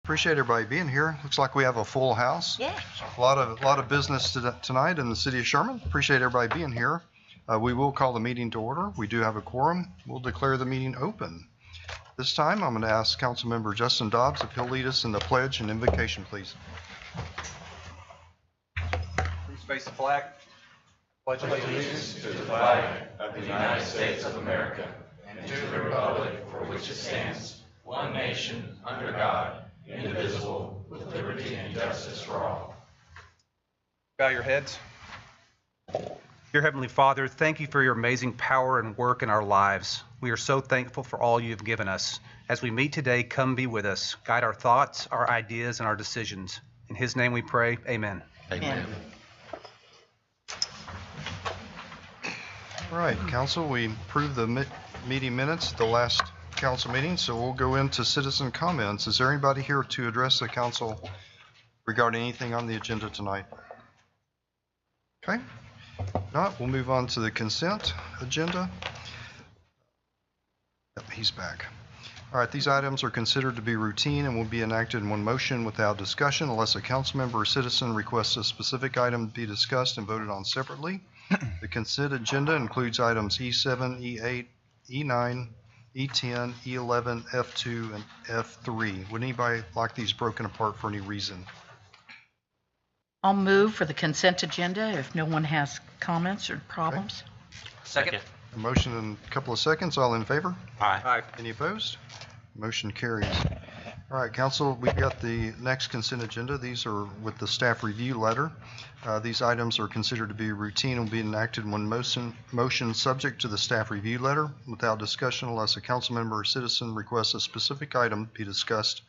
Appreciate everybody being here. Looks like we have a full house. Yeah. A lot of business tonight in the city of Sherman. Appreciate everybody being here. We will call the meeting to order. We do have a quorum. We'll declare the meeting open. This time, I'm going to ask Councilmember Justin Dobbs if he'll lead us in the pledge and invocation, please. Please face the flag. Pledge allegiance to the flag of the United States of America and to the republic for which it stands, one nation, under God, indivisible, with liberty and justice for all. Bow your heads. Dear Heavenly Father, thank you for your amazing power and work in our lives. We are so thankful for all you have given us. As we meet today, come be with us. Guide our thoughts, our ideas, and our decisions. In His name we pray, amen. Amen. All right, Council, we approved the meeting minutes, the last council meeting, so we'll go into citizen comments. Is there anybody here to address the council regarding anything on the agenda tonight? Okay. If not, we'll move on to the consent agenda. Yep, he's back. All right, these items are considered to be routine and will be enacted in one motion without discussion unless a council member or citizen requests a specific item be discussed and voted on separately. The consent agenda includes items E7, E8, E9, E10, E11, F2, and F3. Would anybody like these broken apart for any reason? I'll move for the consent agenda if no one has comments or problems. Second. A motion in a couple of seconds. All in favor? Aye. Any opposed? Motion carries. All right, Council, we've got the next consent agenda. These are with the staff review letter. These items are considered to be routine and will be enacted in one motion subject to the staff review letter without discussion unless a council member or citizen requests a specific item be discussed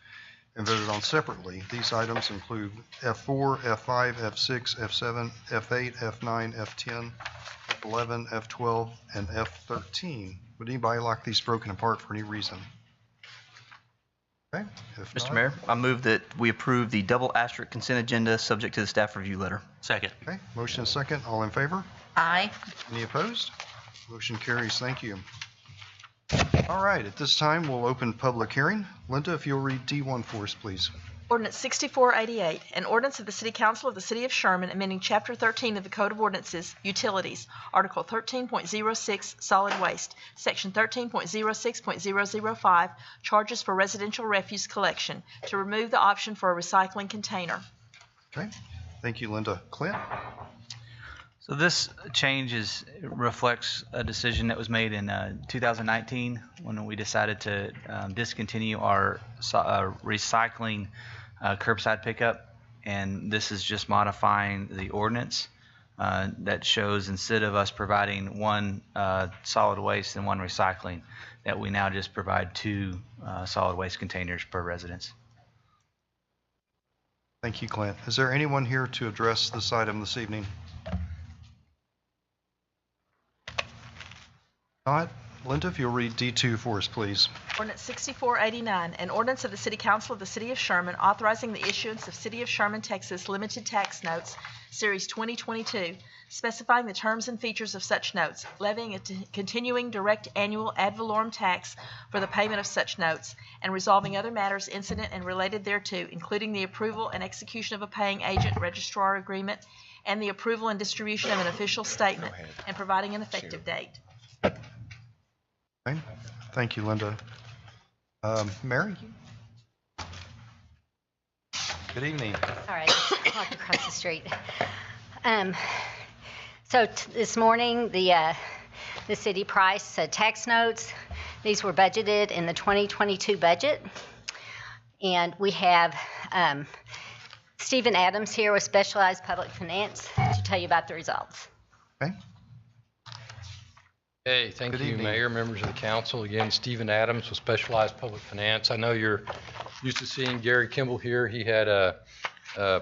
and voted on separately. These items include F4, F5, F6, F7, F8, F9, F10, F11, F12, and F13. Would anybody like these broken apart for any reason? Okay. Mr. Mayor, I move that we approve the double asterisk consent agenda subject to the staff review letter. Second. Okay, motion is second. All in favor? Aye. Any opposed? Motion carries. Thank you. All right, at this time, we'll open public hearing. Linda, if you'll read D1 for us, please. Ordinance 6488, an ordinance of the City Council of the City of Sherman amending Chapter 13 of the Code of Ordinances, Utilities, Article 13.06, Solid Waste, Section 13.06.005, Charges for Residential Refuse Collection, to remove the option for a recycling container. Okay, thank you, Linda. Clint? So this change reflects a decision that was made in 2019 when we decided to discontinue our recycling curbside pickup, and this is just modifying the ordinance that shows instead of us providing one solid waste and one recycling, that we now just provide two solid waste containers per residence. Thank you, Clint. Is there anyone here to address this item this evening? Not. Linda, if you'll read D2 for us, please. Ordinance 6489, an ordinance of the City Council of the City of Sherman authorizing the issuance of City of Sherman, Texas limited tax notes, Series 2022, specifying the terms and features of such notes, levying a continuing direct annual ad valorem tax for the payment of such notes, and resolving other matters incident and related thereto, including the approval and execution of a paying agent registrar agreement and the approval and distribution of an official statement, and providing an effective date. Okay. Thank you, Linda. Mary? Good evening. All right, walk across the street. So this morning, the city priced tax notes. These were budgeted in the 2022 budget. And we have Stephen Adams here with Specialized Public Finance to tell you about the results. Okay. Hey, thank Good you, evening. Mayor, members of the council. Again, Stephen Adams with Specialized Public Finance. I know you're used to seeing Gary Kimball here. He had a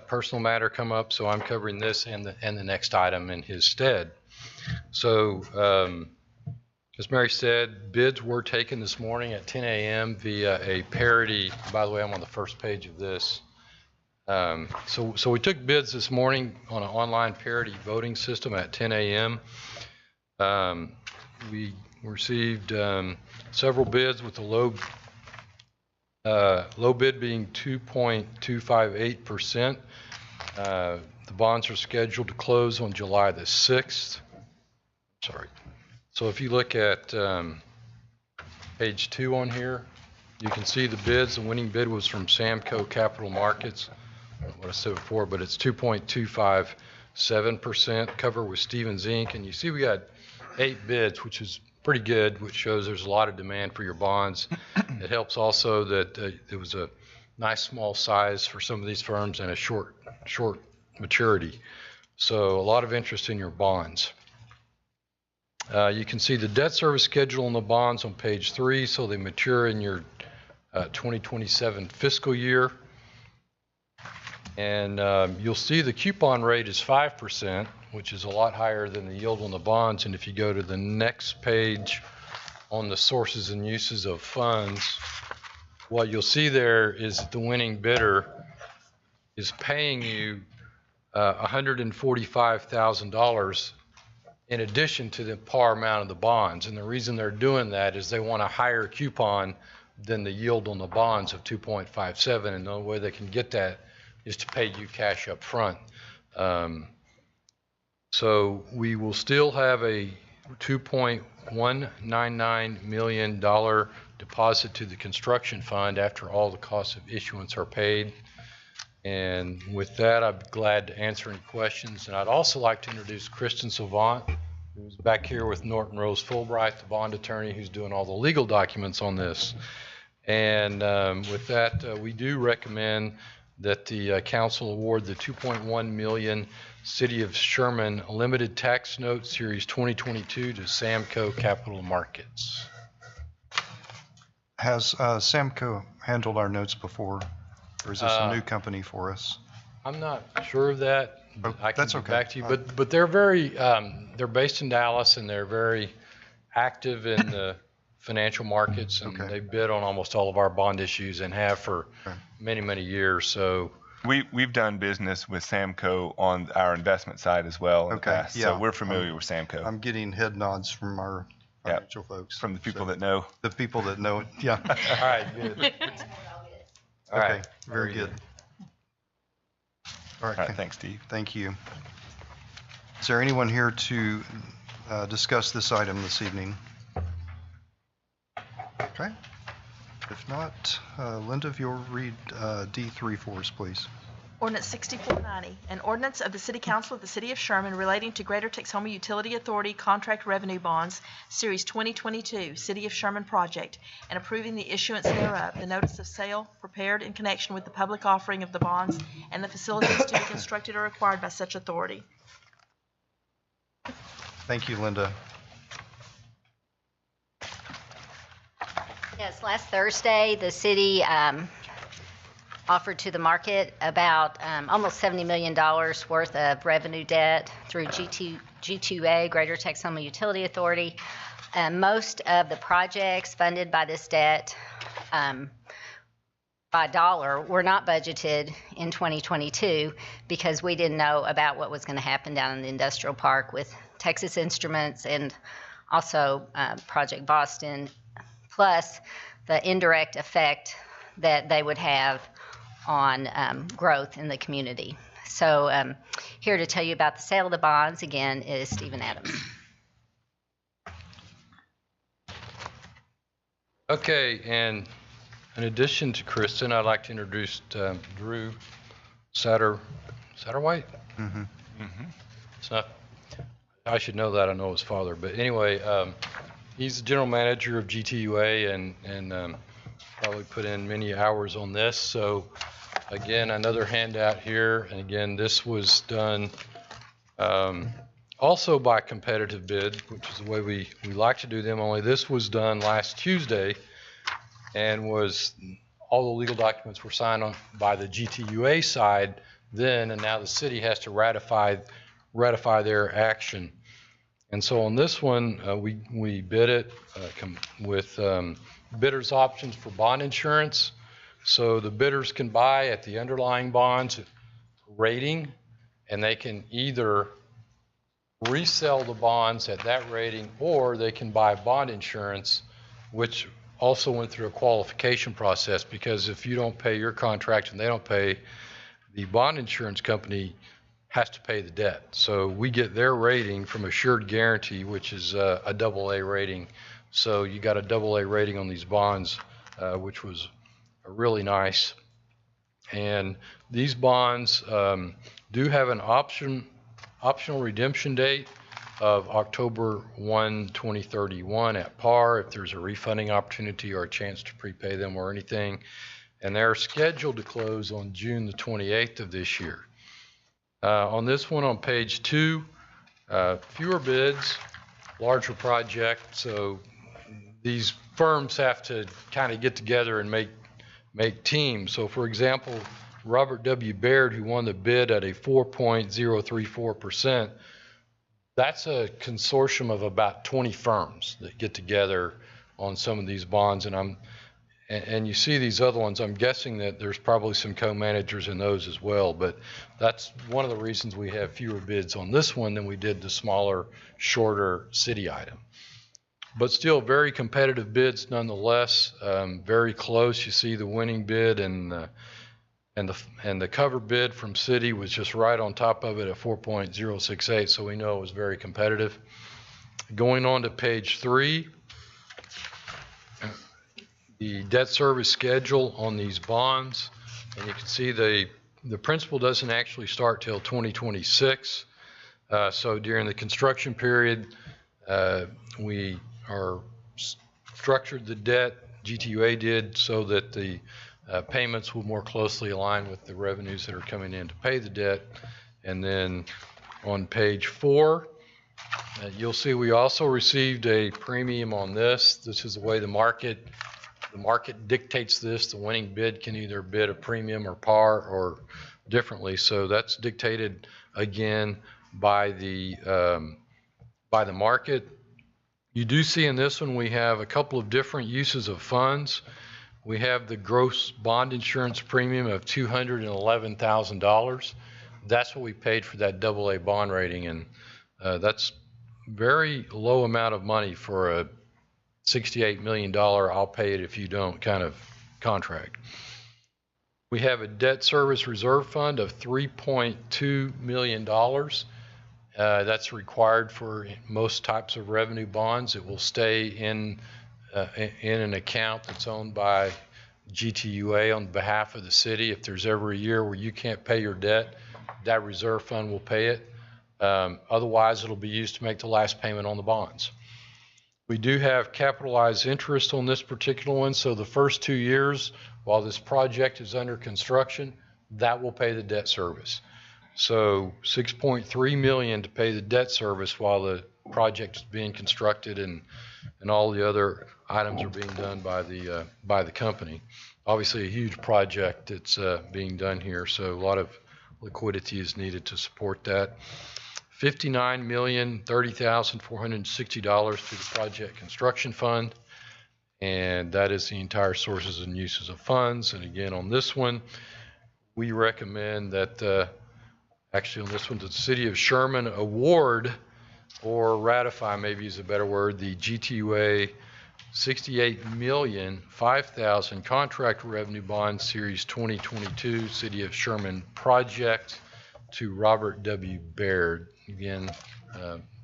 personal matter come up, so I'm covering this and the next item in his stead. So, as Mary said, bids were taken this morning at 10 a.m. via a parity. By the way, I'm on the first page of this. So we took bids this morning on an online parity voting system at 10 a.m. We received several bids with the low low bid being 2.258%. The bonds are scheduled to close on July the 6th. Sorry. So if you look at page 2 on here, you can see the bids. The winning bid was from Samco Capital Markets. What I said before, but it's 2.257%. Cover with Stevens Inc. And you see we got 8 bids, which is pretty good, which shows there's a lot of demand for your bonds. It helps also that it was a nice small size for some of these firms and a short maturity. So a lot of interest in your bonds. You can see the debt service schedule on the bonds on page 3. So they mature in your 2027 fiscal year. And you'll see the coupon rate is 5%, which is a lot higher than the yield on the bonds. And if you go to the next page on the sources and uses of funds, what you'll see there is that the winning bidder is paying you $145,000 in addition to the par amount of the bonds. And the reason they're doing that is they want a higher coupon than the yield on the bonds of 2.57. And the only way they can get that is to pay you cash up front. So we will still have a $2.199 million deposit to the construction fund after all the costs of issuance are paid. And with that, I'm glad to answer any questions. And I'd also like to introduce Kristen Savant, who's back here with Norton Rose Fulbright, the bond attorney who's doing all the legal documents on this. And with that, we do recommend that the council award the $2.1 million City of Sherman Limited Tax Note Series 2022 to Samco Capital Markets. Has Samco handled our notes before, or is this a new company for us? I'm not sure of that. Oh, I can that's get okay. back to you, but they're very they're based in Dallas and they're very active in the financial markets, and they bid on almost all of our bond issues and have for many years. So we've done business with Samco on our investment side as well in the past, so we're familiar with Samco. I'm getting head nods from our financial folks. From the people that know. The people that know it, yeah. All right, good. All right, very good. All right, thanks, Steve. Thank you. Is there anyone here to discuss this item this evening? Okay. If not, Linda, if you'll read D3 for us, please. Ordinance 6490, an ordinance of the City Council of the City of Sherman relating to Greater Texoma Utility Authority Contract Revenue Bonds, Series 2022, City of Sherman Project, and approving the issuance thereof. The notice of sale prepared in connection with the public offering of the bonds and the facilities to be constructed or acquired by such authority. Thank you, Linda. Yes, last Thursday, the city offered to the market about almost $70 million worth of revenue debt through G2A, Greater Texoma Utility Authority. Most of the projects funded by this debt by dollar were not budgeted in 2022 because we didn't know about what was going to happen down in the industrial park with Texas Instruments and also Project Boston, plus the indirect effect that they would have on growth in the community. So here to tell you about the sale of the bonds, again, is Stephen Adams. Okay, and in addition to Kristen, I'd like to introduce Drew Satterwhite. It's not, I should know that, I know his father, but anyway, he's the general manager of GTUA and probably put in many hours on this. So again, another handout here, and again, this was done also by competitive bid, which is the way we like to do them, only this was done last Tuesday and was, all the legal documents were signed on by the GTUA side then, and now the city has to ratify their action. And so on this one, we bid it with bidders options for bond insurance. So the bidders can buy at the underlying bonds rating, and they can either resell the bonds at that rating, or they can buy bond insurance, which also went through a qualification process, because if you don't pay your contract and they don't pay, the bond insurance company has to pay the debt. So we get their rating from Assured Guaranty, which is a AA rating. So you got a AA rating on these bonds, which was really nice. And these bonds do have an optional redemption date of October 1, 2031 at par if there's a refunding opportunity or a chance to prepay them or anything. And they're scheduled to close on June the 28th of this year. On this one on page 2, fewer bids, larger project. So these firms have to kind of get together and make teams. So for example, Robert W. Baird, who won the bid at a 4.034%, that's a consortium of about 20 firms that get together on some of these bonds. And you see these other ones, I'm guessing that there's probably some co-managers in those as well, but that's one of the reasons we have fewer bids on this one than we did the smaller, shorter city item. But still very competitive bids nonetheless, very close. You see the winning bid and the cover bid from city was just right on top of it at 4.068, so we know it was very competitive. Going on to page 3, the debt service schedule on these bonds, and you can see the principal doesn't actually start till 2026. So during the construction period, we are structured the debt, GTUA did, so that the payments will more closely align with the revenues that are coming in to pay the debt. And then on page 4, you'll see we also received a premium on this. This is the way the market dictates this. The winning bid can either bid a premium or par or differently. So that's dictated again by the market. You do see in this one we have a couple of different uses of funds. We have the gross bond insurance premium of $211,000. That's what we paid for that AA bond rating, and that's very low amount of money for a $68 million I'll pay it if you don't kind of contract. We have a debt service reserve fund of $3.2 million. That's required for most types of revenue bonds. It will stay in an account that's owned by GTUA on behalf of the city. If there's ever a year where you can't pay your debt, that reserve fund will pay it. Otherwise, it'll be used to make the last payment on the bonds. We do have capitalized interest on this particular one, so the first 2 years while this project is under construction, that will pay the debt service. So $6.3 million to pay the debt service while the project is being constructed and all the other items are being done by the company. Obviously a huge project that's being done here, so a lot of liquidity is needed to support that. $59,030,460 to the project construction fund, and that is the entire sources and uses of funds. And again, on this one, we recommend that actually on this one, the City of Sherman award or ratify, maybe is a better word, the GTUA $68,005,000 contract revenue bond series 2022 City of Sherman project to Robert W. Baird. Again,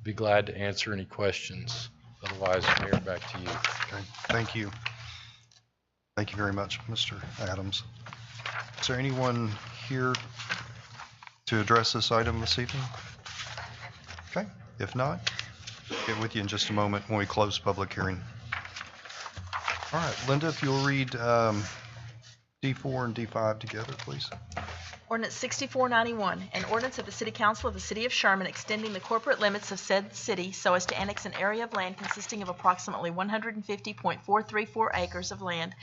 be glad to answer any questions. Otherwise, Mayor, back to you. Okay, thank you. Thank you very much, Mr. Adams. Is there anyone here to address this item this evening? Okay, if not, I'll get with you in just a moment when we close public hearing. All right, Linda, if you'll read D4 and D5 together, please. Ordinance 6491, an ordinance of the City Council of the City of Sherman extending the corporate limits of said city so as to annex an area of land consisting of approximately 150.434 acres of land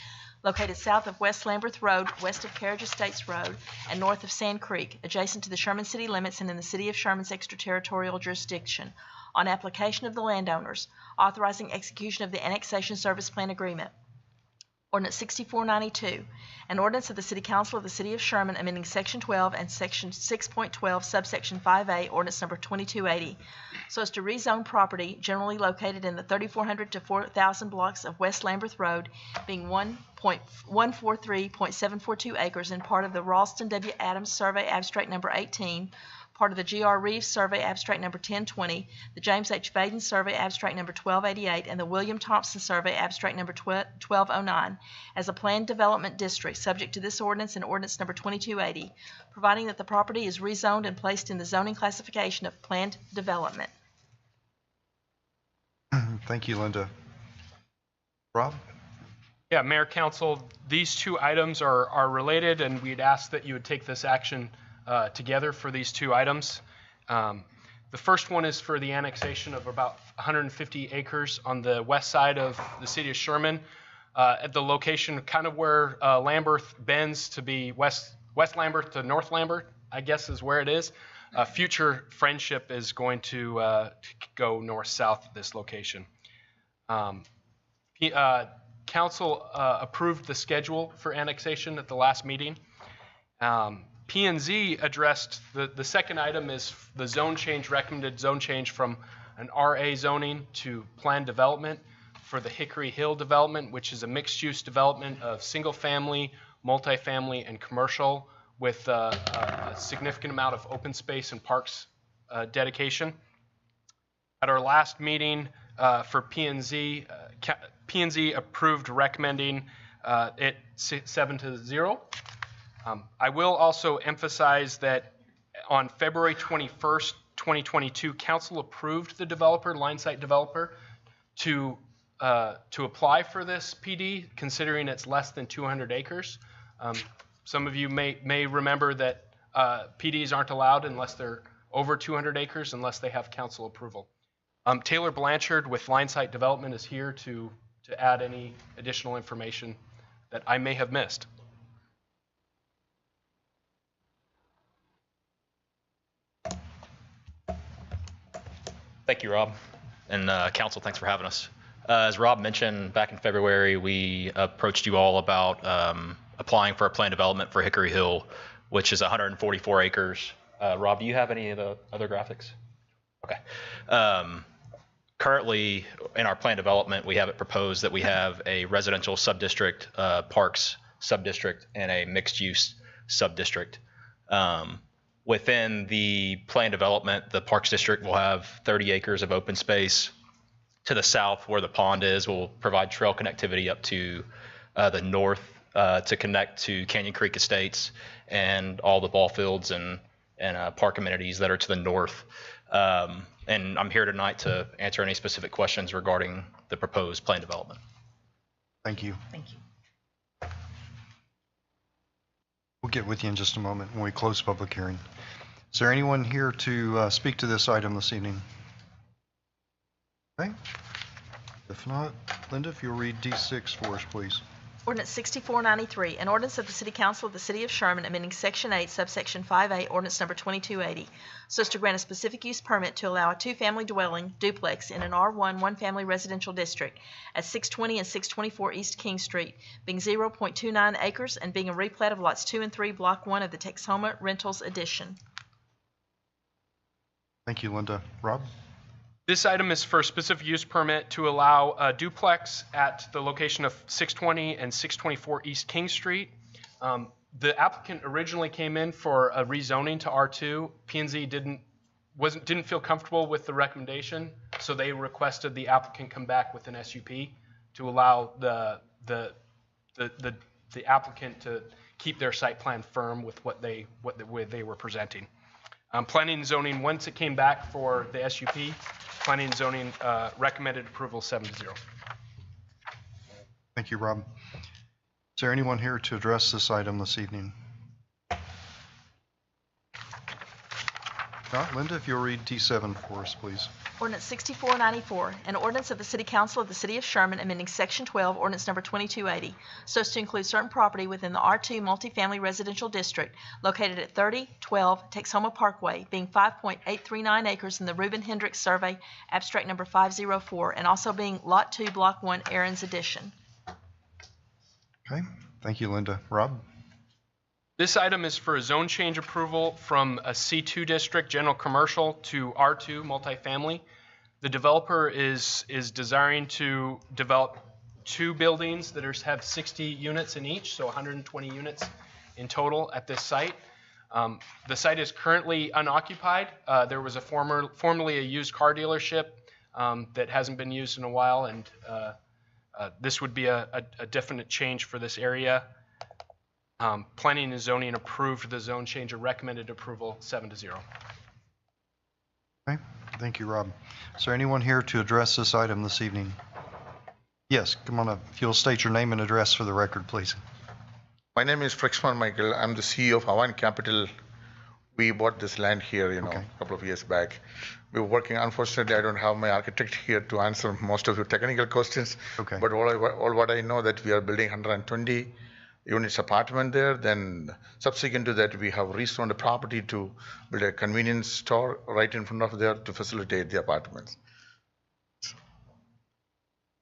located south of West Lamberth Road, west of Carriage Estates Road, and north of Sand Creek, adjacent to the Sherman city limits and in the City of Sherman's extraterritorial jurisdiction, on application of the landowners, authorizing execution of the annexation service plan agreement. Ordinance 6492, an ordinance of the City Council of the City of Sherman amending Section 12 and Section 6.12, subsection 5A, ordinance number 2280, so as to rezone property generally located in the 3400 to 4000 blocks of West Lambeth Road, being 1.143.742 acres and part of the Ralston W. Adams Survey Abstract Number 18, part of the G.R. Reeves Survey Abstract Number 1020, the James H. Baden Survey Abstract Number 1288, and the William Thompson Survey Abstract Number 1209 as a planned development district subject to this ordinance and ordinance number 2280, providing that the property is rezoned and placed in the zoning classification of planned development. Thank you, Linda. Rob? Yeah, Mayor, Council, these two items are related, and we'd ask that you would take this action together for these two items. The first one is for the annexation of about 150 acres on the west side of the city of Sherman, at the location kind of where Lambert bends to be West Lambert to North Lambert, I guess is where it is. Future Friendship is going to go north-south at this location. Council approved the schedule for annexation at the last meeting. P&Z addressed the second item is the zone change, recommended zone change from an RA zoning to planned development for the Hickory Hill development, which is a mixed-use development of single-family, multifamily, and commercial with a significant amount of open space and parks dedication. At our last meeting for P&Z, P&Z approved recommending it 7-0. I will also emphasize that on February 21st, 2022, Council approved the developer, Linesight Developer, to apply for this PD, considering it's less than 200 acres. Some of you may remember that PDs aren't allowed unless they're over 200 acres, unless they have Council approval. Taylor Blanchard with Linesight Development is here to add any additional information that I may have missed. Thank you, Rob. And Council, thanks for having us. As Rob mentioned, back in February, we approached you all about applying for a planned development for Hickory Hill, which is 144 acres. Rob, do you have any of the other graphics? Okay. Currently, in our planned development, we have it proposed that we have a residential subdistrict, parks subdistrict, and a mixed-use subdistrict. Within the planned development, the Parks District will have 30 acres of open space. To the south, where the pond is, will provide trail connectivity up to the north to connect to Canyon Creek Estates and all the ball fields and park amenities that are to the north. And I'm here tonight to answer any specific questions regarding the proposed planned development. Thank you. Thank you. We'll get with you in just a moment when we close public hearing. Is there anyone here to speak to this item this evening? Okay. If not, Linda, if you'll read D6 for us, please. Ordinance 6493, an ordinance of the City Council of the City of Sherman amending Section 8, subsection 5A, ordinance number 2280, so as to grant a specific use permit to allow a two-family dwelling duplex in an R1 one-family residential district at 620 and 624 East King Street, being 0.29 acres and being a replat of lots 2 and 3, Block 1 of the Texhoma Rentals Edition. Thank you, Linda. Rob? This item is for a specific use permit to allow a duplex at the location of 620 and 624 East King Street. The applicant originally came in for a rezoning to R2. P&Z didn't feel comfortable with the recommendation, so they requested the applicant come back with an SUP to allow the applicant to keep their site plan firm with what they were presenting. Planning and zoning, once it came back for the SUP, planning and zoning recommended approval 7-0. Thank you, Rob. Is there anyone here to address this item this evening? Not Linda, if you'll read D7 for us, please. Ordinance 6494, an ordinance of the City Council of the City of Sherman amending Section 12, ordinance number 2280, so as to include certain property within the R2 multifamily residential district located at 3012 Texhoma Parkway, being 5.839 acres in the Reuben Hendricks Survey, abstract number 504, and also being Lot 2, Block 1, Aaron's Edition. Okay, thank you, Linda. Rob? This item is for a zone change approval from a C2 district, general commercial, to R2, multifamily. The developer is desiring to develop 2 buildings that have 60 units in each, so 120 units in total at this site. The site is currently unoccupied. There was formerly a used car dealership that hasn't been used in a while, and this would be a definite change for this area. Planning and zoning approved the zone change and recommended approval 7-0. Okay, thank you, Rob. Is there anyone here to address this item this evening? Yes, come on up. If you'll state your name and address for the record, please. My name is Frexman Michael. I'm the CEO of Hawaiian Capital. We bought this land here, a couple of years back. We were working. Unfortunately, I don't have my architect here to answer most of your technical questions. Okay. But all what I know that we are building 120 units apartment there. Then subsequent to that, we have rezoned the property to build a convenience store right in front of there to facilitate the apartments.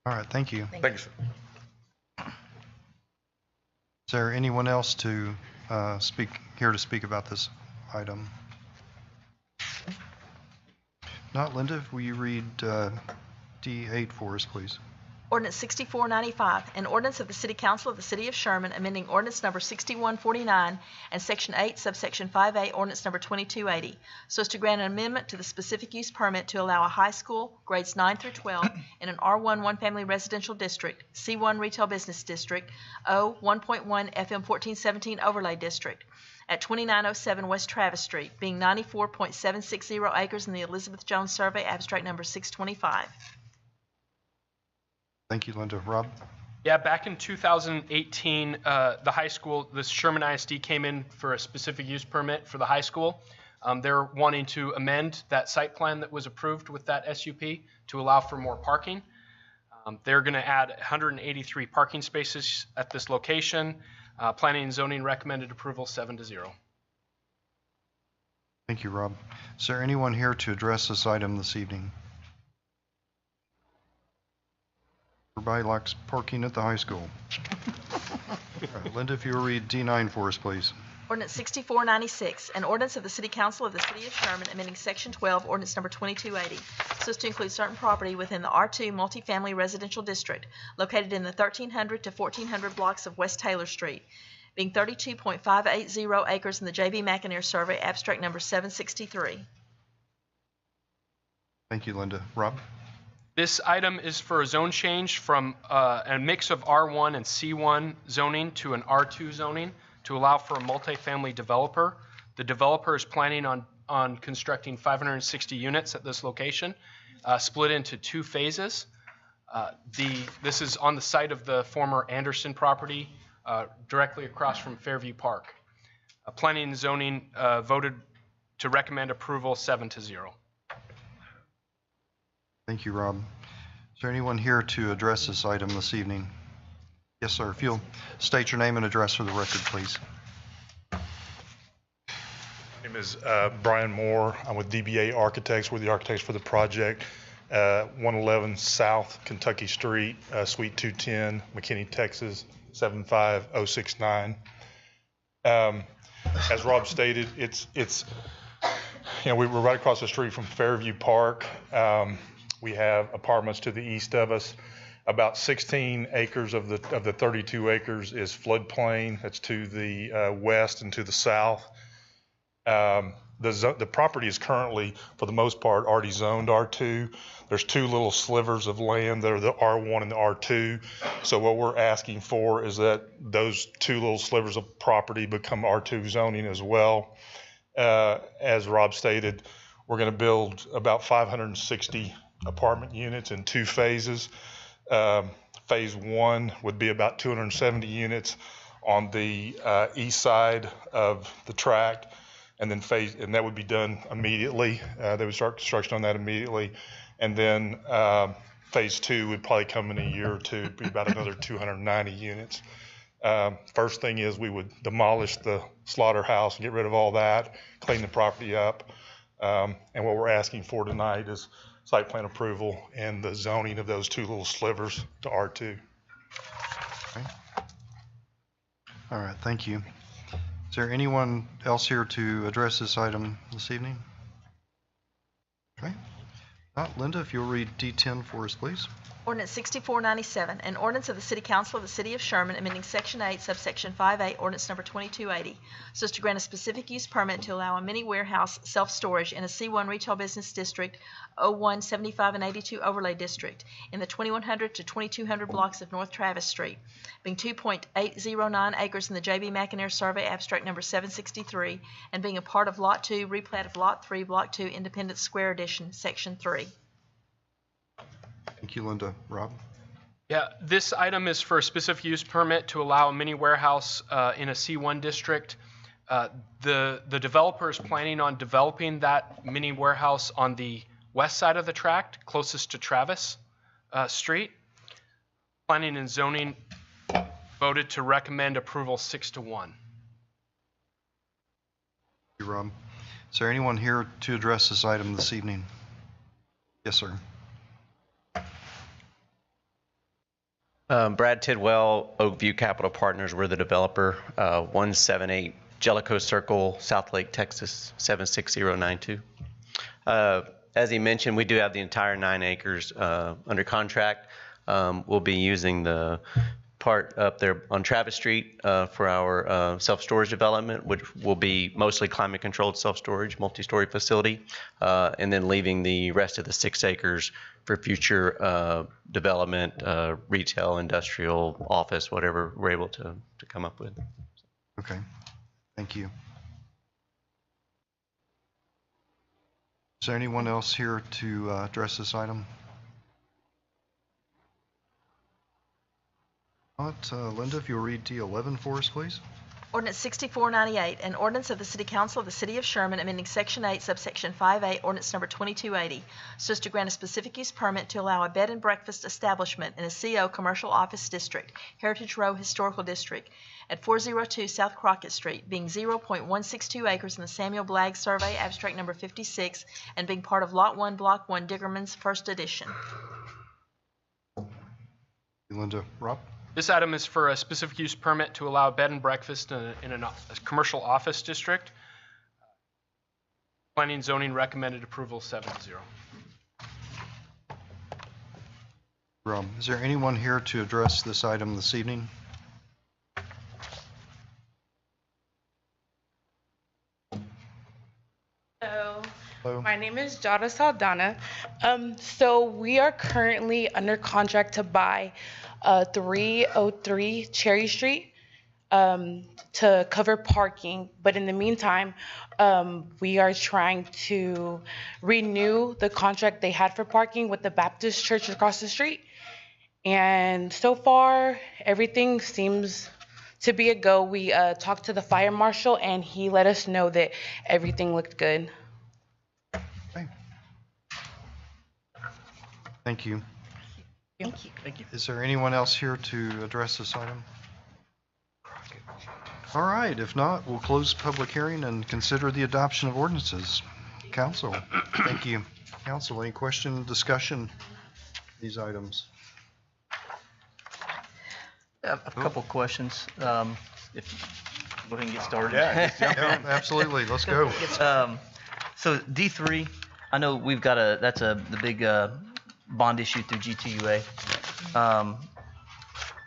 All right, thank you. Thank you, sir. Is there anyone else to speak about this item? Not Linda, will you read D8 for us, please? Ordinance 6495, an ordinance of the City Council of the City of Sherman amending ordinance number 6149 and section 8, subsection 5A, ordinance number 2280, so as to grant an amendment to the specific use permit to allow a high school, grades 9 through 12, in an R1 one-family residential district, C1 retail business district, O 1.1 FM 1417 overlay district, at 2907 West Travis Street, being 94.760 acres in the Elizabeth Jones Survey, abstract number 625. Thank you, Linda. Rob? Yeah, back in 2018, the high school, the Sherman ISD came in for a specific use permit for the high school. They're wanting to amend that site plan that was approved with that SUP to allow for more parking. They're going to add 183 parking spaces at this location. Planning and zoning recommended approval 7-0. Thank you, Rob. Is there anyone here to address this item this evening? Everybody likes parking at the high school. Right, Linda, if you'll read D9 for us, please. Ordinance 6496, an ordinance of the City Council of the City of Sherman amending Section 12, ordinance number 2280, so as to include certain property within the R2 multifamily residential district located in the 1300 to 1400 blocks of West Taylor Street, being 32.580 acres in the J.B. McAneer Survey, abstract number 763. Thank you, Linda. Rob? This item is for a zone change from a mix of R1 and C1 zoning to an R2 zoning to allow for a multifamily developer. The developer is planning on constructing 560 units at this location, split into 2 phases. This is on the site of the former Anderson property, directly across from Fairview Park. Planning and zoning voted to recommend approval 7-0. Thank you, Rob. Is there anyone here to address this item this evening? Yes, sir. If you'll state your name and address for the record, please. My name is Brian Moore. I'm with DBA Architects. We're the architects for the project. 111 South Kentucky Street, Suite 210, McKinney, Texas, 75069. As Rob stated, we're right across the street from Fairview Park. We have apartments to the east of us. About 16 acres of the 32 acres is floodplain. That's to the west and to the south. The property is currently, for the most part, already zoned R2. There's 2 little slivers of land that are the R1 and the R2. So what we're asking for is that those 2 little slivers of property become R2 zoning as well. As Rob stated, we're going to build about 560 apartment units in 2 phases. Phase 1 would be about 270 units on the east side of the tract, and then that would be done immediately. They would start construction on that immediately, and then phase 2 would probably come in a year or 2, be about another 290 units. First thing is we would demolish the slaughterhouse and get rid of all that, clean the property up, and what we're asking for tonight is site plan approval and the zoning of those 2 little slivers to R2. Okay. All right, thank you. Is there anyone else here to address this item this evening? Okay. Linda, if you'll read D10 for us, please. Ordinance 6497, an ordinance of the City Council of the City of Sherman amending Section 8, subsection 5A, ordinance number 2280, so as to grant a specific use permit to allow a mini warehouse self-storage in a C1 Retail Business District, 01, 75, and 82 Overlay District in the 2100 to 2200 blocks of North Travis Street, being 2.809 acres in the J.B. McInerney Survey Abstract number 763, and being a part of Lot 2, replat of Lot 3, Block 2, Independence Square Edition, Section 3. Thank you, Linda. Rob? Yeah, this item is for a specific use permit to allow a mini warehouse in a C1 district. The developer is planning on developing that mini warehouse on the west side of the tract, closest to Travis Street. Planning and zoning voted to recommend approval 6-1. Thank you, Rob. Is there anyone here to address this item this evening? Yes, sir. Brad Tidwell, Oakview Capital Partners. We're the developer. 178 Jellicoe Circle, Southlake, Texas 76092. As he mentioned, we do have the entire 9 acres under contract. We'll be using the part up there on Travis Street for our self-storage development, which will be mostly climate-controlled self-storage, multi-story facility, and then leaving the rest of the 6 acres for future development, retail, industrial, office, whatever we're able to come up with. Okay, thank you. Is there anyone else here to address this item? Linda, if you'll read D11 for us, please. Ordinance 6498, an ordinance of the City Council of the City of Sherman amending Section 8, subsection 5A, ordinance number 2280, so as to grant a specific use permit to allow a bed and breakfast establishment in a CO Commercial Office District, Heritage Row Historical District, at 402 South Crockett Street, being 0.162 acres in the Samuel Blagg Survey, Abstract number 56, and being part of Lot 1, Block 1, Diggerman's First Edition. Linda. Rob? This item is for a specific use permit to allow bed and breakfast in a commercial office district. Planning and zoning recommended approval 7-0. Rob, is there anyone here to address this item this evening? Hello. My name is Jada Saldana. So we are currently under contract to buy 303 Cherry Street to cover parking. But in the meantime, we are trying to renew the contract they had for parking with the Baptist Church across the street. And so far, everything seems to be a go. We talked to the fire marshal, and he let us know that everything looked good. Okay. Thank you. Thank you. Thank you. Is there anyone else here to address this item? All right, if not, we'll close the public hearing and consider the adoption of ordinances. Council, thank you. Council, any question, discussion, these items? A couple questions. If we can get started. Yeah, absolutely. Let's go. So D3, I know we've got the big bond issue through GTUA.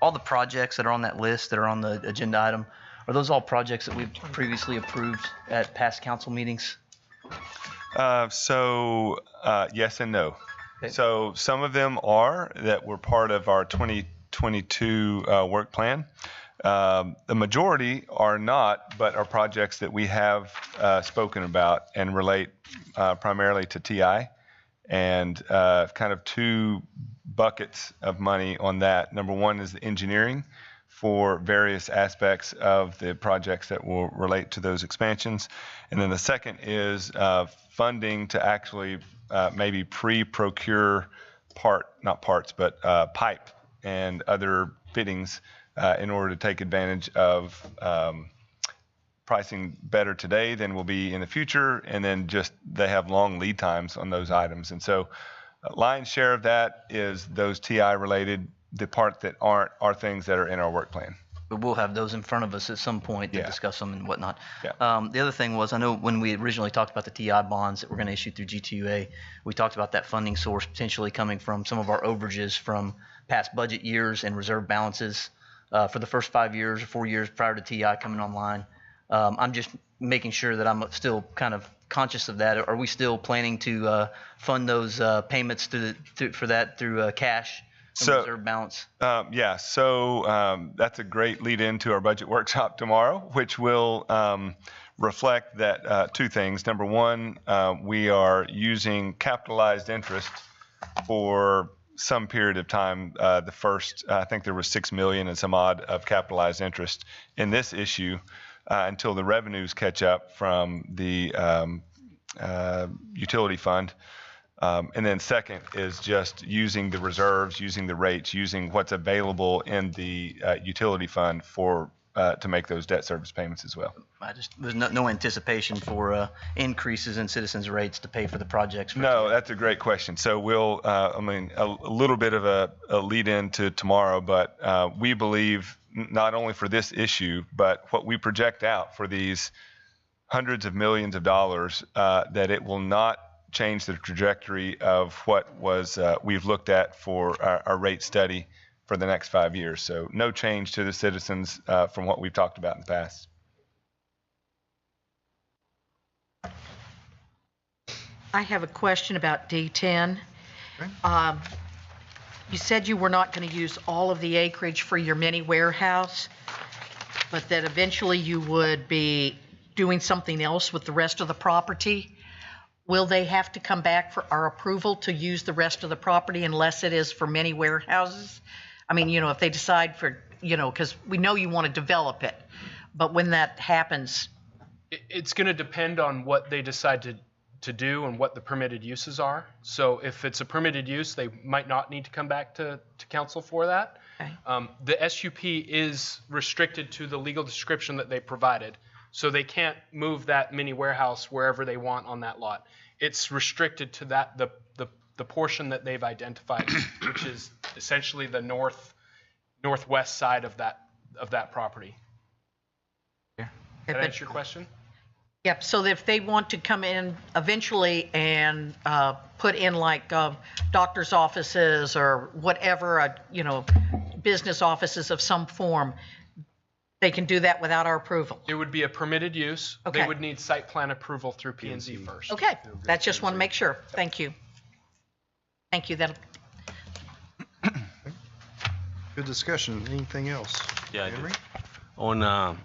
All the projects that are on that list that are on the agenda item, are those all projects that we've previously approved at past council meetings? Yes and no. Okay. So some of them are that were part of our 2022 work plan. The majority are not, but are projects that we have spoken about and relate primarily to TI, and kind of 2 buckets of money on that. Number one is the engineering for various aspects of the projects that will relate to those expansions. And then the second is funding to actually maybe pre-procure pipe and other fittings in order to take advantage of pricing better today than will be in the future, and then just they have long lead times on those items. And so lion's share of that is those TI related. The part that aren't are things that are in our work plan. But we'll have those in front of us at some point to discuss them and whatnot. Yeah. The other thing was, I know when we originally talked about the TI bonds that we're going to issue through GTUA, we talked about that funding source potentially coming from some of our overages from past budget years and reserve balances for the first 5 years or 4 years prior to TI coming online. I'm just making sure that I'm still kind of conscious of that. Are we still planning to fund those payments through cash? Reserve balance. Yeah, so that's a great lead into our budget workshop tomorrow, which will reflect that two things. Number one, we are using capitalized interest for some period of time. The first, I think there was $6 million and some odd of capitalized interest in this issue until the revenues catch up from the utility fund. And then second is just using the reserves, using the rates, using what's available in the utility fund for to make those debt service payments as well. There's no anticipation for increases in citizens' rates to pay for the projects. No, that's a great question. So we'll, a little bit of a lead in to tomorrow, but we believe not only for this issue, but what we project out for these hundreds of millions of dollars, that it will not change the trajectory of what was we've looked at for our rate study for the next 5 years. So no change to the citizens from what we've talked about in the past. I have a question about D10. You said you were not going to use all of the acreage for your mini warehouse, but that eventually you would be doing something else with the rest of the property. Will they have to come back for our approval to use the rest of the property unless it is for many warehouses? I mean, if they decide for, because we know you want to develop it, but when that happens. It's going to depend on what they decide to do and what the permitted uses are. So if it's a permitted use, they might not need to come back to council for that. Okay. The SUP is restricted to the legal description that they provided. So they can't move that mini warehouse wherever they want on that lot. It's restricted to that the portion that they've identified, which is essentially the northwest side of that property. Yeah. Did that answer your question? Yep. So if they want to come in eventually and put in like doctor's offices or whatever, business offices of some form, they can do that without our approval. It would be a permitted use. Okay. They would need site plan approval through P&Z first. Okay. That's just want to make sure. Thank you. Thank you. That'll. Good discussion. Anything else? Yeah, Henry? On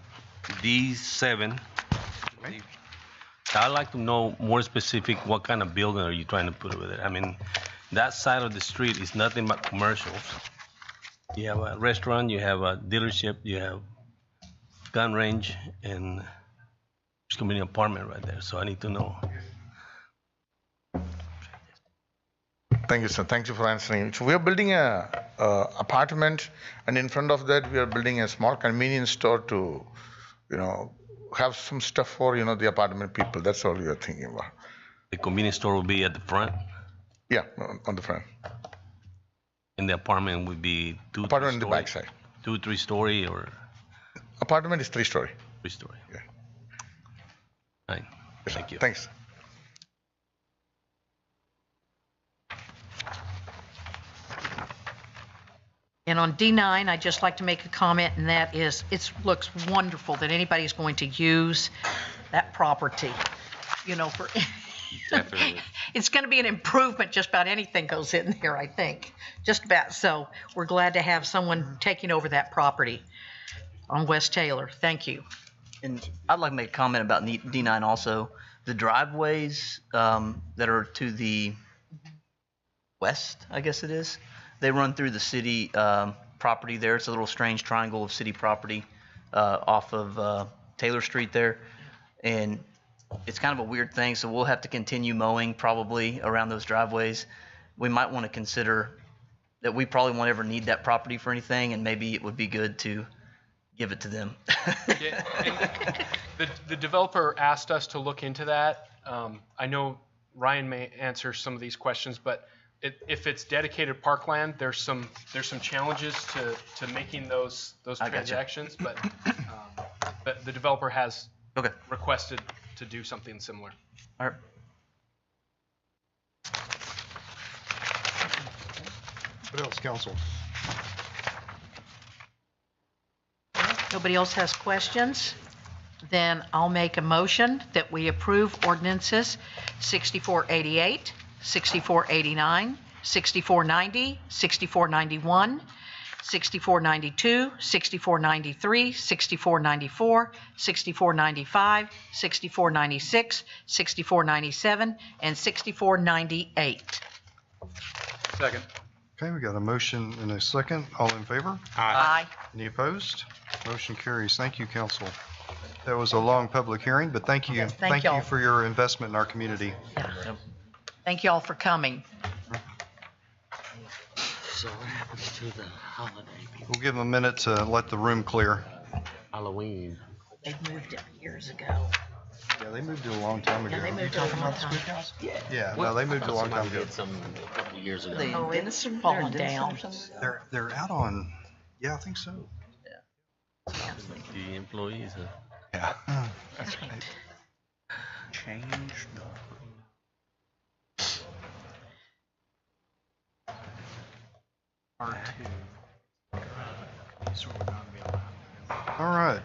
D7, I'd like to know more specific what kind of building are you trying to put with it? I mean, that side of the street is nothing but commercials. You have a restaurant, you have a dealership, you have gun range, and there's going to be an apartment right there. So I need to know. Thank you, sir. Thank you for answering. So we are building a apartment, and in front of that, we are building a small convenience store to, have some stuff for the apartment people. That's all we are thinking about. The convenience store will be at the front? Yeah, on the front. And the apartment would be two, apartment in the three-story? back side. 2, 3 story or? Apartment is 3-story. 3-story. Yeah. Fine. Thank you. Thanks. And on D9, I'd just like to make a comment, and that is, it looks wonderful that anybody's going to use that property, for. Definitely. It's going to be an improvement. Just about anything goes in there, I think. Just about. So we're glad to have someone taking over that property on West Taylor. Thank you. And I'd like to make a comment about D9 also. The driveways that are to the west, I guess it is, they run through the city property there. It's a little strange triangle of city property off of Taylor Street there. And it's kind of a weird thing, so we'll have to continue mowing probably around those driveways. We might want to consider that we probably won't ever need that property for anything, and maybe it would be good to give it to them. Yeah, and the developer asked us to look into that. I know Ryan may answer some of these questions, but if it's dedicated parkland, there's some challenges to making those transactions, but the developer has requested to do something similar. All right. What else, council? Nobody else has questions? Then I'll make a motion that we approve ordinances 6488, 6489, 6490, 6491, 6492, 6493, 6494, 6495, 6496, 6497, and 6498. Second. Okay, we got a motion and a second. All in favor? Aye. Any opposed? Motion carries. Thank you, council. That was a long public hearing, but thank you. Yes, thank y'all. you for your investment in our community. Thank you all for coming. So what happens to the holiday people? We'll give them a minute to let the room clear. Halloween. They moved it years ago. Yeah, they moved it a long time ago. Yeah, they moved it a long time. Yeah, no, they moved it a long time ago. Some a couple of years ago. Oh, it's fallen down. They're out on, yeah, I think so. The employees, huh? Yeah. That's right. Change. All right.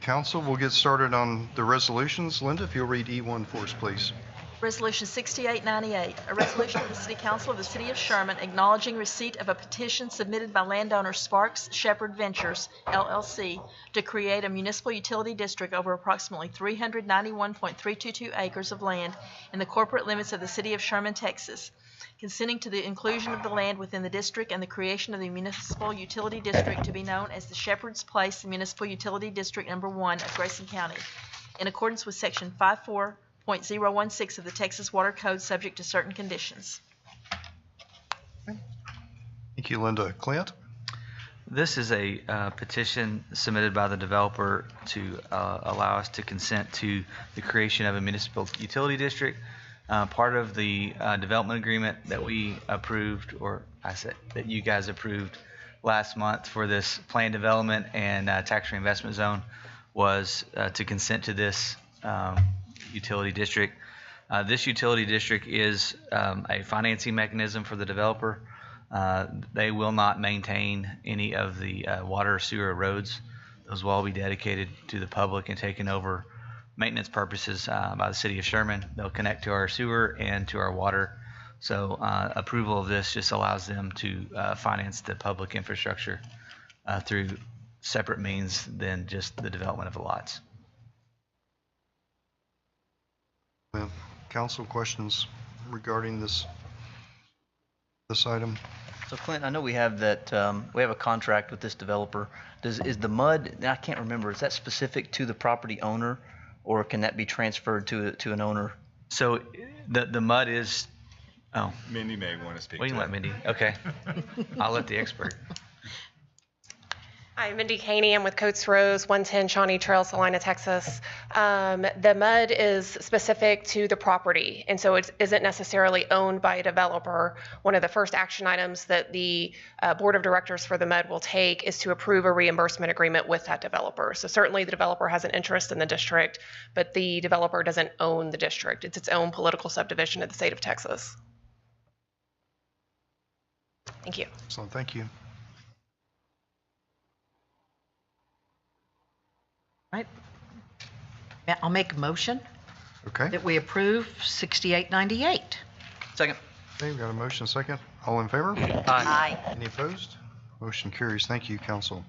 Council, we'll get started on the resolutions. Linda, if you'll read E1 for us, please. Resolution 6898, a resolution of the City Council of the City of Sherman acknowledging receipt of a petition submitted by landowner Sparks Shepherd Ventures, LLC, to create a municipal utility district over approximately 391.322 acres of land in the corporate limits of the City of Sherman, Texas, consenting to the inclusion of the land within the district and the creation of the municipal utility district to be known as the Shepherd's Place Municipal Utility District Number 1 of Grayson County, in accordance with Section 54.016 of the Texas Water Code, subject to certain conditions. Thank you, Linda. Clint? This is a petition submitted by the developer to allow us to consent to the creation of a municipal utility district. Part of the development agreement that we approved, or I said that you guys approved last month for this planned development and tax reinvestment zone, was to consent to this utility district. This utility district is a financing mechanism for the developer. They will not maintain any of the water or sewer roads. Those will all be dedicated to the public and taken over maintenance purposes by the City of Sherman. They'll connect to our sewer and to our water. So approval of this just allows them to finance the public infrastructure through separate means than just the development of the lots. Council, questions regarding this item? So Clint, I know we have that, we have a contract with this developer. Is the mud, I can't remember, is that specific to the property owner, or can that be transferred to an owner? So the mud is, oh. Mindy may want to speak. We can let Mindy, okay. I'll let the expert. Hi, Mindy Caney. I'm with Coates Rose, 110 Shawnee Trail, Salina, Texas. The mud is specific to the property, and so it isn't necessarily owned by a developer. One of the first action items that the board of directors for the mud will take is to approve a reimbursement agreement with that developer. So certainly the developer has an interest in the district, but the developer doesn't own the district. It's its own political subdivision of the state of Texas. Thank you. Excellent, thank you. Right. I'll make a motion Okay. that we approve 6898. Second. Okay, we've got a motion second. All in favor? Aye. Any opposed? Motion carries. Thank you, council.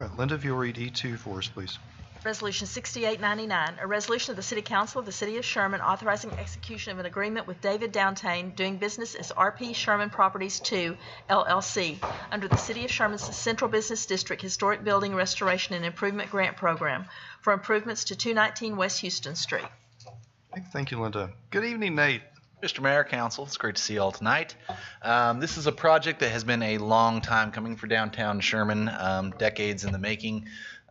All right, Linda, if you'll read E2 for us, please. Resolution 6899, a resolution of the City Council of the City of Sherman authorizing execution of an agreement with David Downtain doing business as RP Sherman Properties II, LLC, under the City of Sherman's Central Business District Historic Building Restoration and Improvement Grant Program for improvements to 219 West Houston Street. Thank you, Linda. Good evening, Nate. Mr. Mayor, Council, it's great to see you all tonight. This is a project that has been a long time coming for downtown Sherman, decades in the making.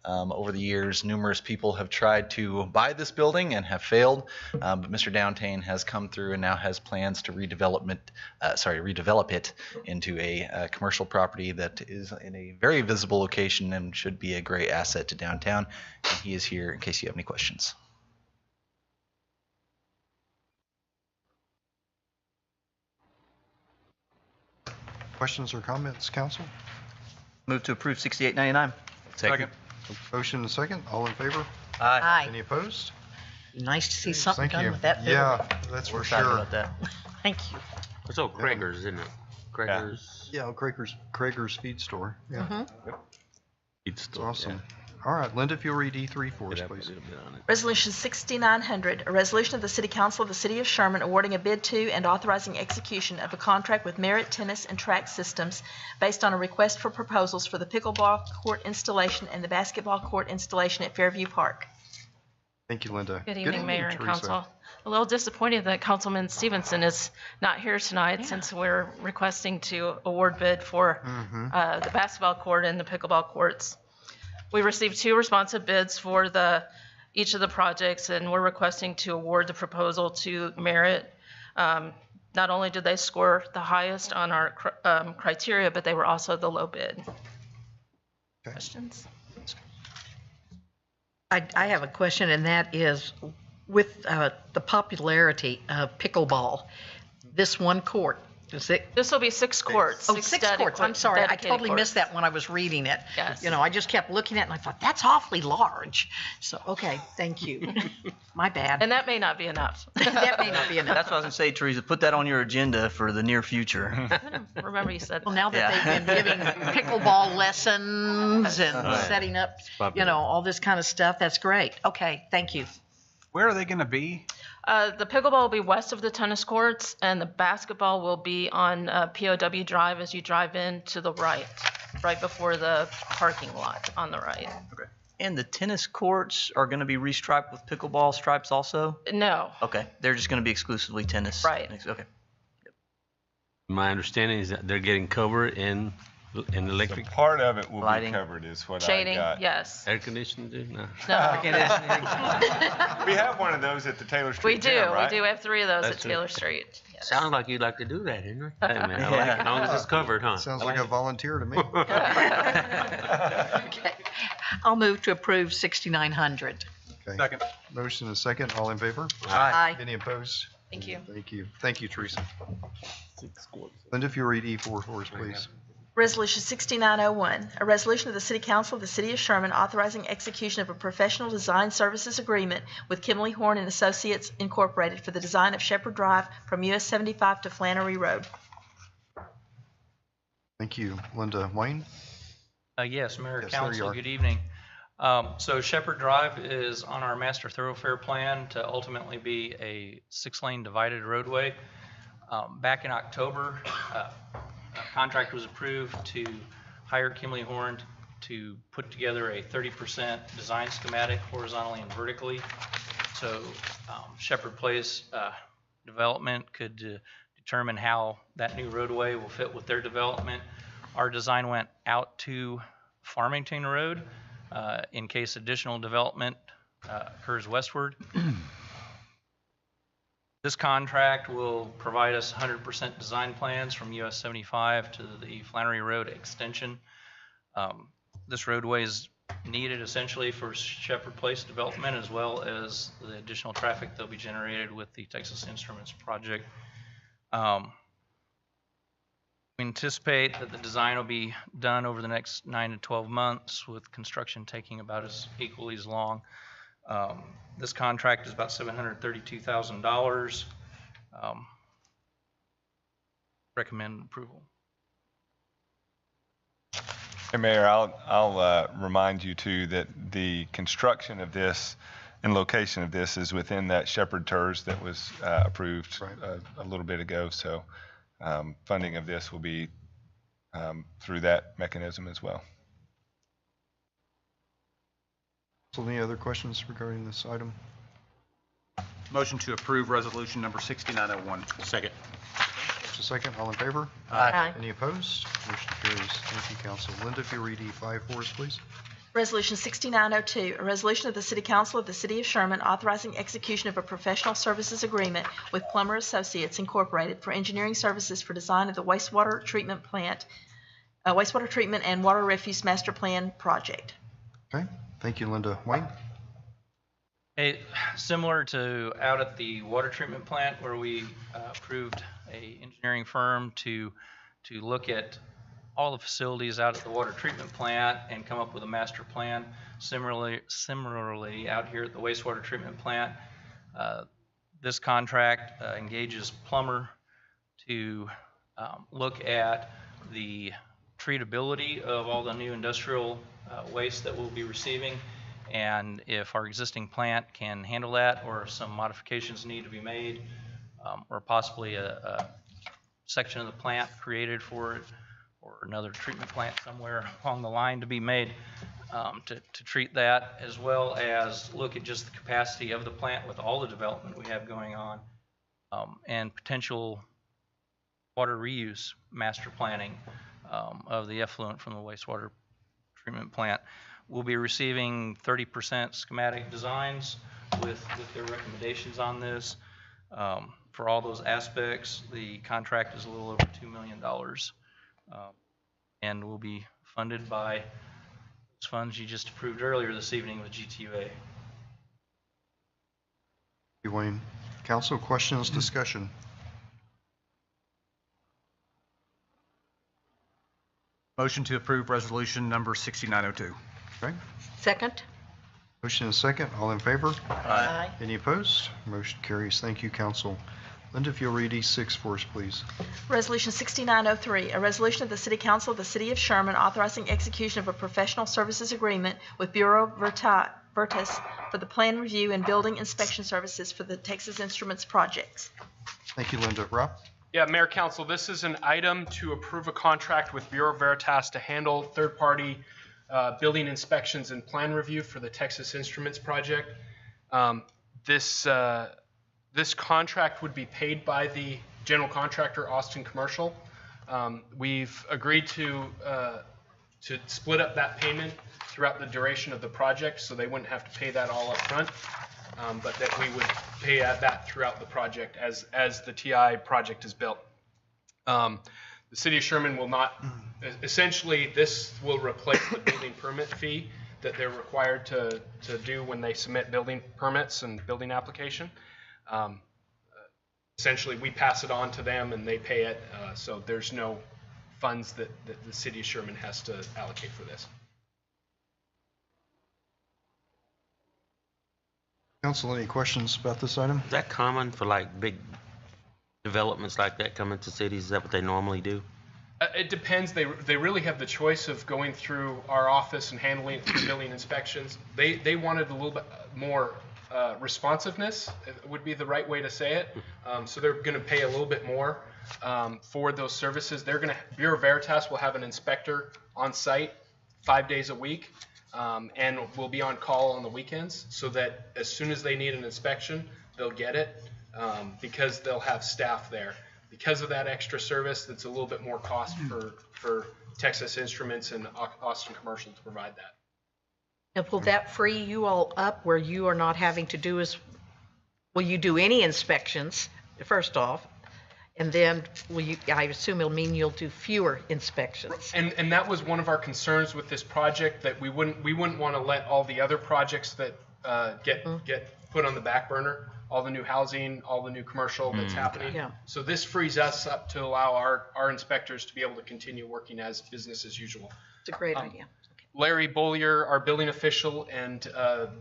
Over the years, numerous people have tried to buy this building and have failed, but Mr. Downtain has come through and now has plans to redevelop it into a commercial property that is in a very visible location and should be a great asset to downtown. And he is here in case you have any questions. Questions or comments, council? Move to approve 6899. Second. Motion and second. All in favor? Aye. Any opposed? Nice to see something Thank done you. with that building. Yeah, that's for We're excited sure. about that. Thank you. It's all Krager's, isn't it? Krager's. Yeah, Krager's Feed Store. Yeah, Mhm. it's awesome. All right, Linda, if you'll read E3 for us, please. Resolution 6900, a resolution of the City Council of the City of Sherman awarding a bid to and authorizing execution of a contract with Merit Tennis and Track Systems based on a request for proposals for the pickleball court installation and the basketball court installation at Fairview Park. Thank you, Linda. Good evening, Mayor and Teresa. Council. A little disappointed that Councilman Stevenson is not here tonight since we're requesting to award bid for the basketball court and the pickleball courts. We received 2 responsive bids for each of the projects, and we're requesting to award the proposal to Merit. Not only did they score the highest on our criteria, but they were also the low bid. Questions? I have a question, and that is, with the popularity of pickleball, this one court, is it? This will be 6 courts. Oh, 6 courts. I'm sorry. I totally missed that when I was reading it. Yes. You know, I just kept looking at it and I thought, that's awfully large. So, okay, thank you. My bad. And that may not be enough. That may not be enough. That's what I was going to say, Teresa. Put that on your agenda for the near future. Remember you said. Well, now that Yeah. they've been giving pickleball lessons and setting up, you know, all this kind of stuff, that's great. Okay, thank you. Where are they going to be? The pickleball will be west of the tennis courts, and the basketball will be on POW Drive as you drive in to the right before the parking lot on the right. And the tennis courts are going to be restriped with pickleball stripes also? No. Okay, they're just going to be exclusively tennis. Right. Okay. My understanding is that they're getting covered in electric. Part of it will Lighting. be covered is what Shading, I got. yes. Air conditioning, too? No. No. We have one of those at the Taylor Street We do. gym, right? We do have 3 of those That's at it. Taylor Street. Yes. Sounds like you'd like to do that, isn't it? Hey, man, I like it. As long as it's covered, huh? Sounds I like like a volunteer to me. Okay. I'll move to approve 6900. Okay. Second. Motion and second. All in favor? Aye. Any opposed? Thank you. Thank you. Thank you, Teresa. Linda, if you'll read E4 for us, please. Resolution 6901, a resolution of the City Council of the City of Sherman authorizing execution of a professional design services agreement with Kimley Horn and Associates Incorporated for the design of Shepherd Drive from US 75 to Flannery Road. Thank you. Linda, Wayne? Yes, Mayor, Yes, there you Council, are. good evening. So Shepherd Drive is on our master thoroughfare plan to ultimately be a 6-lane divided roadway. Back in October, a contract was approved to hire Kimley Horn to put together a 30% design schematic horizontally and vertically. So Shepherd Place development could determine how that new roadway will fit with their development. Our design went out to Farmington Road in case additional development occurs westward. This contract will provide us 100% design plans from US 75 to the Flannery Road extension. This roadway is needed essentially for Shepherd Place development as well as the additional traffic that will be generated with the Texas Instruments project. We anticipate that the design will be done over the next 9 to 12 months, with construction taking about as equally as long. This contract is about $732,000. Recommend approval. Hey, Mayor, I'll remind you too that the construction of this and location of this is within that Shepherd TERS that was approved a little bit ago. So funding of this will be through that mechanism as well. So any other questions regarding this item? Motion to approve resolution number 6901. Second. Just a second. All in favor? Aye. Any opposed? Motion carries. Thank you, council. Linda, if you read E5 for us, please. Resolution 6902, a resolution of the City Council of the City of Sherman authorizing execution of a professional services agreement with Plummer Associates Incorporated for engineering services for design of the wastewater treatment and water refuse master plan project. Okay, thank you, Linda. Wayne? Hey, similar to out at the water treatment plant where we approved a engineering firm to look at all the facilities out at the water treatment plant and come up with a master plan. Similarly out here at the wastewater treatment plant, this contract engages Plummer to look at the treatability of all the new industrial waste that we'll be receiving, and if our existing plant can handle that, or if some modifications need to be made, or possibly a section of the plant created for it, or another treatment plant somewhere along the line to be made to treat that, as well as look at just the capacity of the plant with all the development we have going on, and potential water reuse master planning of the effluent from the wastewater treatment plant. We'll be receiving 30% schematic designs with their recommendations on this. For all those aspects, the contract is a little over $2 million. And will be funded by those funds you just approved earlier this evening with GTUA. Thank you, Wayne. Council, questions, discussion? Motion to approve resolution number 6902. Okay. Second? Motion and second. All in favor? Aye. Any opposed? Motion carries. Thank you, Council. Linda, if you'll read E6 for us, please. Resolution 6903, a resolution of the City Council of the City of Sherman authorizing execution of a professional services agreement with Bureau Veritas for the plan review and building inspection services for the Texas Instruments projects. Thank you, Linda. Rob? Yeah, Mayor, Council, this is an item to approve a contract with Bureau Veritas to handle third-party building inspections and plan review for the Texas Instruments project. This contract would be paid by the general contractor, Austin Commercial. We've agreed to split up that payment throughout the duration of the project, so they wouldn't have to pay that all up front, but that we would pay that throughout the project as the TI project is built. The City of Sherman will not, essentially this will replace the building permit fee that they're required to do when they submit building permits and building application. Essentially, we pass it on to them and they pay it, so there's no funds that the City of Sherman has to allocate for this. Council, any questions about this item? Is that common for like big developments like that coming to cities? Is that what they normally do? It depends. They really have the choice of going through our office and handling building inspections. They wanted a little bit more responsiveness, would be the right way to say it. So they're going to pay a little bit more for those services. Bureau Veritas will have an inspector on site 5 days a week, and will be on call on the weekends, so that as soon as they need an inspection, they'll get it, because they'll have staff there. Because of that extra service, that's a little bit more cost for Texas Instruments and Austin Commercial to provide that. Now, will that free you all up where you are not having to do will you do any inspections, first off? And then I assume it'll mean you'll do fewer inspections. And that was one of our concerns with this project, that we wouldn't want to let all the other projects that get put on the back burner, all the new housing, all the new commercial that's happening. Yeah. So this frees us up to allow our inspectors to be able to continue working as business as usual. It's a great idea. Larry Bollier, our building official, and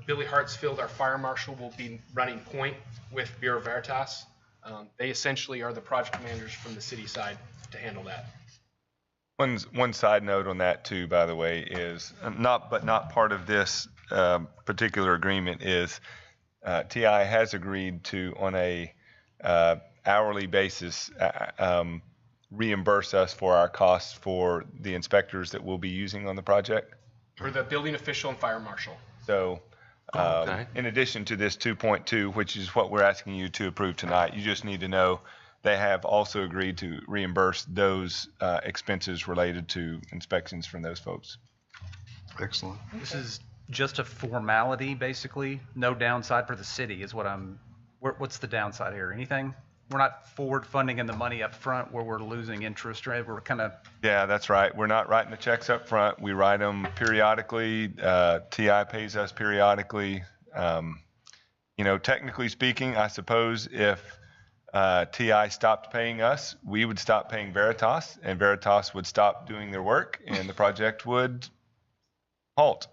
Billy Hartsfield, our fire marshal, will be running point with Bureau Veritas. They essentially are the project managers from the city side to handle that. One side note on that too, by the way, is not part of this particular agreement is TI has agreed to, on a hourly basis, reimburse us for our costs for the inspectors that we'll be using on the project. For the building official and fire marshal. So in addition to this 2.2, which is what we're asking you to approve tonight, you just need to know they have also agreed to reimburse those expenses related to inspections from those folks. Excellent. This is just a formality, basically. No downside for the city is what's the downside here? Anything? We're not forward funding in the money up front where we're losing interest, right? We're kind of. Yeah, that's right. We're not writing the checks up front. We write them periodically. TI pays us periodically. Technically speaking, I suppose if TI stopped paying us, we would stop paying Veritas, and Veritas would stop doing their work, and the project would halt,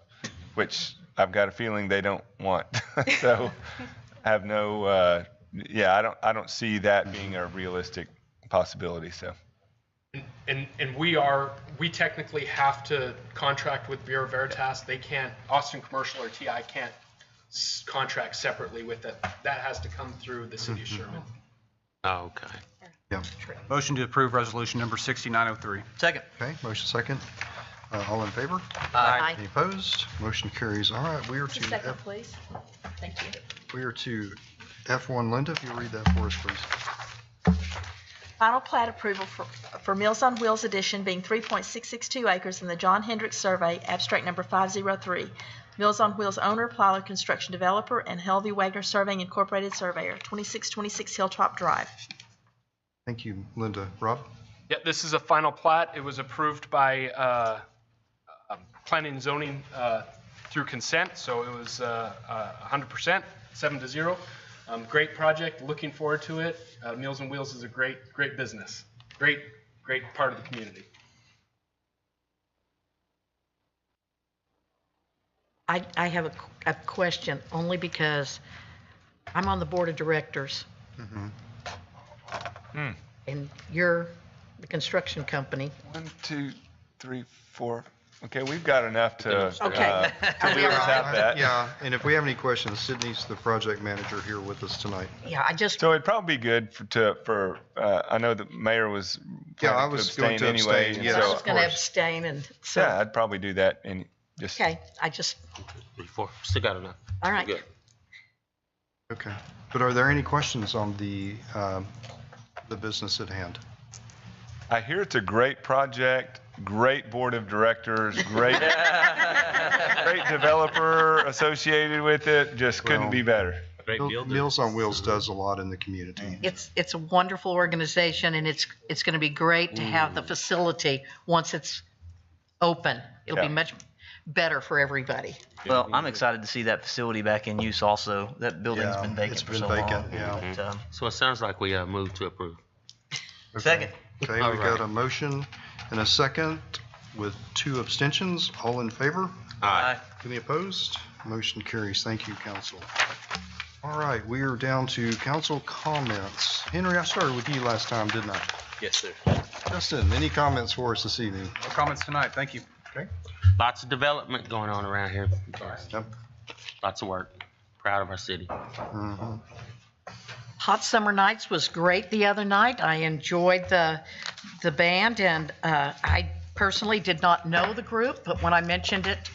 which I've got a feeling they don't want. So I have no, I don't see that being a realistic possibility. So. And we technically have to contract with Bureau Veritas. They can't, Austin Commercial or TI can't contract separately with it. That has to come through the city of Sherman. Oh, okay. Yeah. Motion to approve resolution number 6903. Second. Okay, motion second. All in favor? Aye. Any opposed? Motion carries. All right, we are Just a to second, please. Thank you. we are to F1. Linda, if you read that for us, please. Final plat approval for Meals on Wheels addition being 3.662 acres in the John Hendricks Survey, abstract number 503. Meals on Wheels owner, Plyler Construction Developer, and Helvey Wagner Surveying Incorporated Surveyor, 2626 Hilltop Drive. Thank you, Linda. Rob? Yeah, this is a final plat. It was approved by planning and zoning through consent, so it was 100%, 7-0. Great project. Looking forward to it. Meals on Wheels is a great business. Great part of the community. I have a question, only because I'm on the board of directors, and you're the construction company. 1, 2, 3, 4. Okay, we've got enough to. Okay. To be able to have that. Yeah, and if we have any questions, Sydney's the project manager here with us tonight. Yeah, I just. So it'd probably be good for I know the mayor was. Yeah, I planning was going to anyway. abstain, and yeah. so- I was going to abstain, and so. Yeah, I'd probably do that and just. Okay, I just. 3, 4. Still got enough. All right. Good. Okay. But are there any questions on the business at hand? I hear it's a great project, great board of directors, great developer associated with it. Just couldn't Well, be better. Meals on Wheels does a lot in the community. It's a wonderful organization, and it's going to be great to have the facility once it's open. It'll be Yeah. much better for everybody. Well, I'm excited to see that facility back in use also. That building's Yeah, been vacant it's for been so vacant, long. yeah. But, So it sounds like we move to approve. Second. Okay, All we got a motion and a second with 2 abstentions. All in favor? Aye. Any opposed? Motion carries. Thank you, council. All right, we are down to council comments. Henry, I started with you last time, didn't I? Yes, sir. Justin, any comments for us this evening? No comments tonight. Thank you. Okay. Lots of development going on around here. Yep. Lots of work. Proud of our city. Mhm. Hot Summer Nights was great the other night. I enjoyed the band, and I personally did not know the group, but when I mentioned it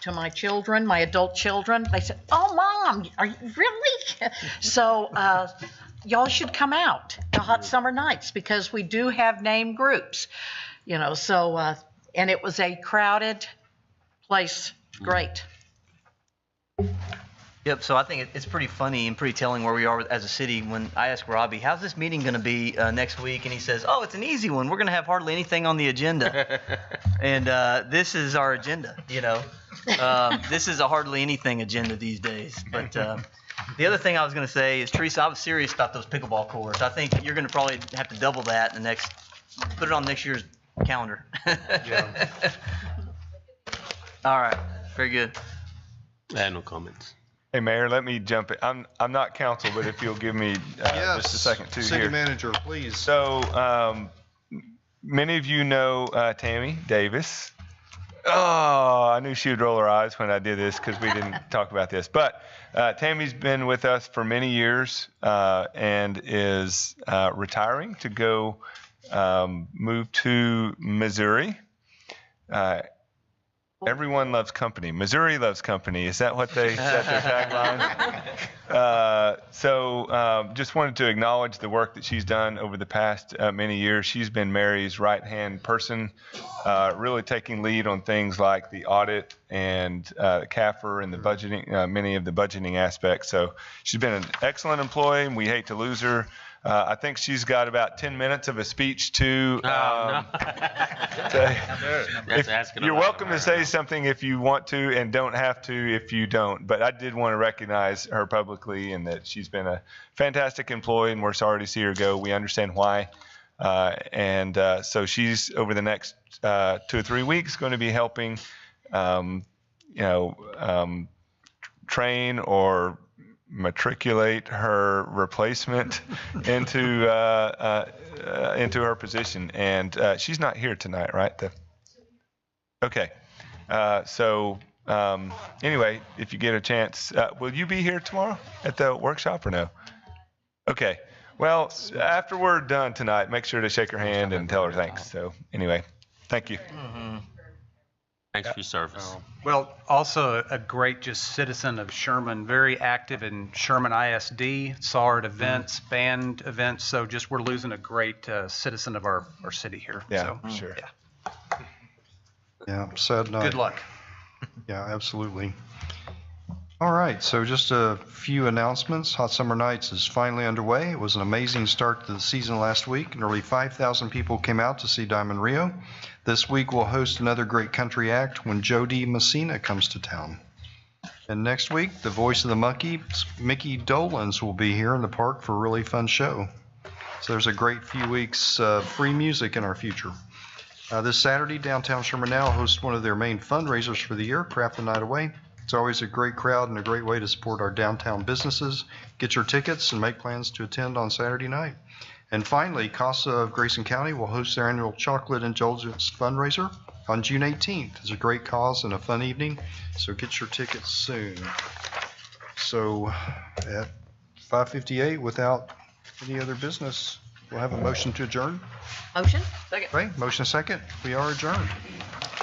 to my children, my adult children, they said, "Oh, Mom, are you really?" So y'all should come out to Hot Summer Nights, because we do have named groups, so and it was a crowded place. Great. Yep, so I think it's pretty funny and pretty telling where we are as a city. When I asked Robbie, how's this meeting going to be next week? And he says, oh, it's an easy one. We're going to have hardly anything on the agenda. And this is our agenda, This is a hardly anything agenda these days. But the other thing I was going to say is, Teresa, I was serious about those pickleball courts. I think you're going to probably have to double that in the next, put it on next year's calendar. Yeah. All right, very good. I had no comments. Hey, Mayor, let me jump in. I'm not council, but if you'll give me just a second too City here. manager, please. So many of you know Tammy Davis. Oh, I knew she would roll her eyes when I did this because we didn't talk about this. But Tammy's been with us for many years and is retiring to go move to Missouri. Everyone loves company. Missouri loves company. Is that what they set their tagline? Just wanted to acknowledge the work that she's done over the past many years. She's been Mary's right-hand person, really taking lead on things like the audit and CAFR and the budgeting, many of the budgeting aspects. So she's been an excellent employee, and we hate to lose her. I think she's got about 10 minutes of a speech to. You're welcome to say something if you want to, and don't have to if you don't. But I did want to recognize her publicly, and that she's been a fantastic employee, and we're sorry to see her go. We understand why. So she's, over the next 2 or 3 weeks, going to be helping, train or matriculate her replacement into her position. And she's not here tonight, right? Okay. Anyway, if you get a chance, will you be here tomorrow at the workshop or no? Okay. Well, after we're done tonight, make sure to shake her hand and tell her thanks. So anyway, thank you. Thanks for your service. Well, also a great just citizen of Sherman, very active in Sherman ISD, saw her at events, band events. So just we're losing a great citizen of our city here. Yeah, so, sure. Yeah. Yeah, sad night. Good luck. Yeah, absolutely. All right, so just a few announcements. Hot Summer Nights is finally underway. It was an amazing start to the season last week. Nearly 5,000 people came out to see Diamond Rio. This week we'll host another great country act when Jody Messina comes to town. And next week, the voice of the Monkees, Mickey Dolenz, will be here in the park for a really fun show. So there's a great few weeks of free music in our future. This Saturday, Downtown Sherman Now hosts one of their main fundraisers for the year, Craft the Night Away. It's always a great crowd and a great way to support our downtown businesses. Get your tickets and make plans to attend on Saturday night. And finally, CASA of Grayson County will host their annual Chocolate Indulgence fundraiser on June 18th. It's a great cause and a fun evening, so get your tickets soon. So at 5:58, without any other business, we'll have a motion to adjourn. Motion? Second. Right, motion second. We are adjourned.